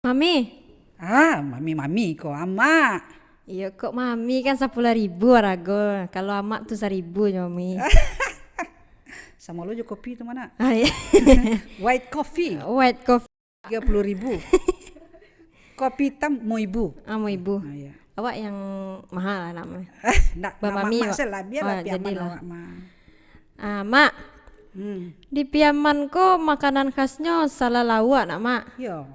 Mami. Mami kok ama. Iya kok mami kan 10.000 rago. Kalau amak tuh 1.000 ya mami. Sama lo juga kopi itu mana? Iya. White coffee White coffee. 30.000. Kopi hitam mau ibu. Mau ibu. Iya. Awak yang mahal lah namanya. Nak Mami, mak lah biar lah piaman jadilah. awak mah. Mak. Di Piaman ko makanan khasnya salalawak nak mak. Yo.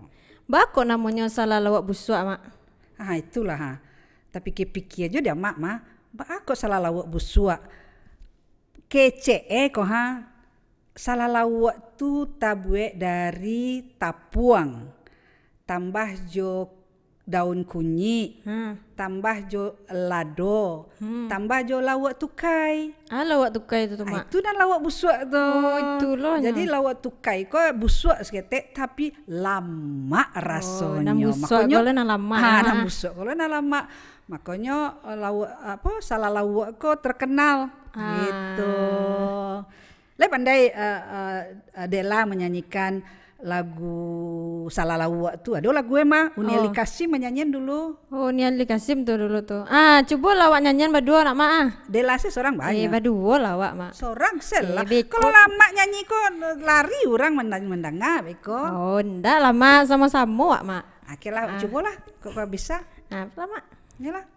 Bako namanya salalawak busuk mak. Itulah ha. Tapi kepikir aja dia mak mah. Aku salah lawak busuk. Kece kok ha. Salah lawak tu tabue dari tapuang. Tambah jo daun kunyi. Tambah jo lado. Tambah jo lawak tukai. Lawak tukai itu tuh mak. Itu dan lawak busuk tu. Oh itu loh. Jadi lawak tukai kok busuk seketek tapi lama rasanya. Nang busuk kalau nang lama. Nang busuk kalau nang lama. Makanya lawak salah lawak kok terkenal. Gitu. Le pandai Dela menyanyikan lagu salah lawak tu. Ada lagu mah Uni Ali Kasim menyanyiin dulu. Uni Ali Kasim tuh dulu tuh. Coba lawak nyanyian berdua nak mak. Dela sih seorang banyak. Berdua lawak mak. Seorang sel. Kalau lama nyanyi kok lari orang mendengar beko. Ndak lah mak, sama-sama wak mak. Akhirnya cobalah kok bisa. Apa mak? Yalah.